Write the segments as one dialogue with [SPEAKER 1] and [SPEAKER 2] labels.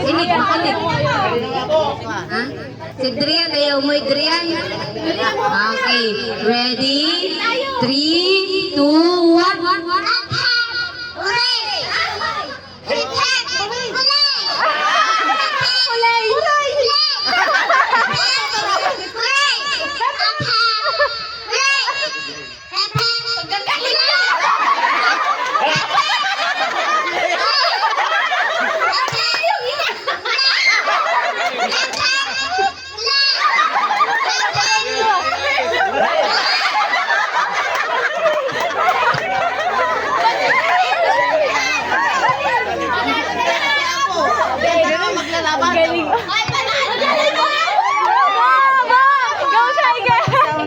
[SPEAKER 1] Inig mo, inig. Ha? Si Drian, ayaw mo, Drian. Okay, ready? 3, 2, 1.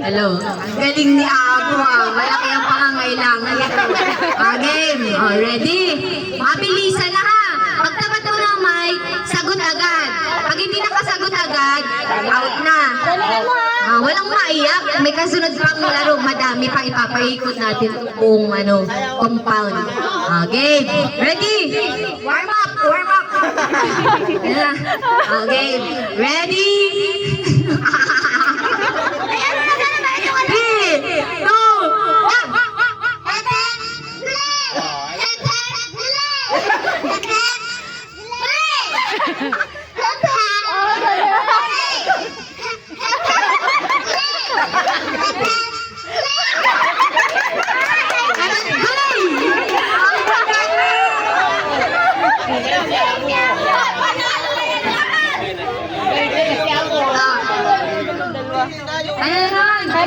[SPEAKER 1] Hello. Ang galing ni Abo ah. Malaki ang pangangailangan nito. Game. Ready? Mabilisan na ha. Pag tapat mo ng mic, sagot agad. Pag hindi nakasagot agad, out na. Walang maiyak. May kasunod pang laro. Madami pang ipapaikot natin buong compound. Game. Ready? Warm up. Warm up. Game. Ready?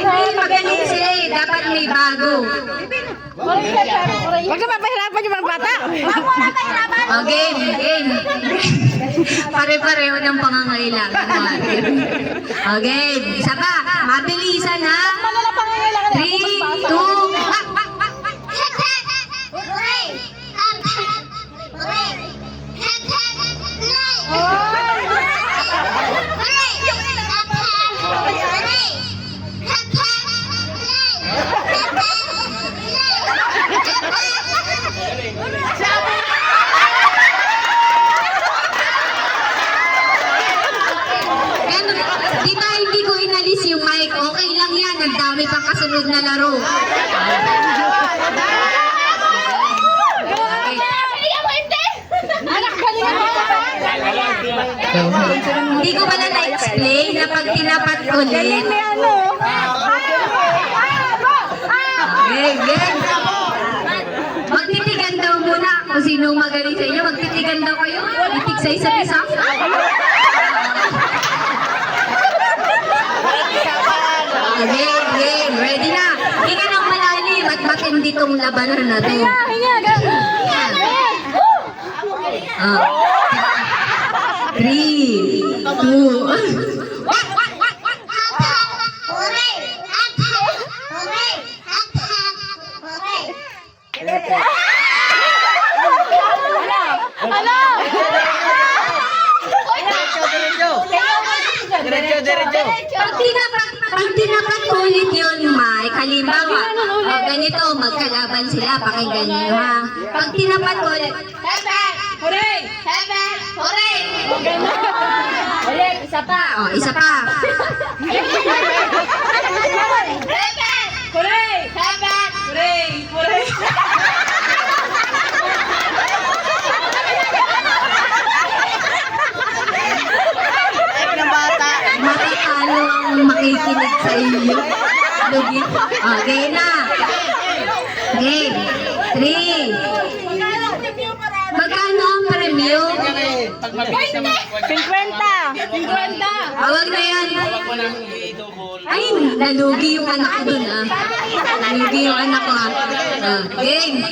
[SPEAKER 1] Hindi magaling sila eh. Dapat may bago.
[SPEAKER 2] Huwag ka papahirapan yung mga bata.
[SPEAKER 1] Game. Pare-pareho ng pangangailangan natin. Game. Isa pa. Mabilisan ha. 3, 2, 1. Di ba hindi ko inalis yung mic? Okay lang yan. Ang dami pang kasunod na laro. Hindi ko pala na-explain na pag tinapat ulit. Magtitigan daw muna kung sinong magaling sa inyo. Magtitigan daw kayo. Itig sa isa't isa. Game. Ready na. Hindi ka nang malalim at matindi tong labanan na to. Ah. 3, 2, 1. Pag tinapat ulit yun, Mike, halimbawa, ganito, magkalaban sila, pakinggan nyo ha. Pag tinapat ulit, hooray! Hooray! Ulit, isa pa. Isa pa. Hooray! Hooray! Matatalo ang makikinig sa iyo. Okay na. Game. 3. Magkano ang premyo?
[SPEAKER 2] 50.
[SPEAKER 1] Awag na yan. Ay, nalugi yung anak ko dun ah. Nalugi yung anak ko ah. Game.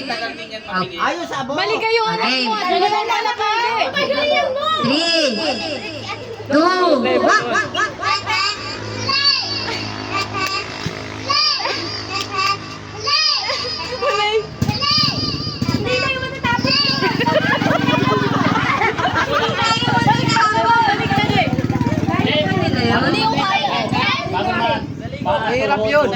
[SPEAKER 2] Mali kayo anak mo. Naglalala ka.
[SPEAKER 1] 3, 2, 1.
[SPEAKER 3] Mahirap yun.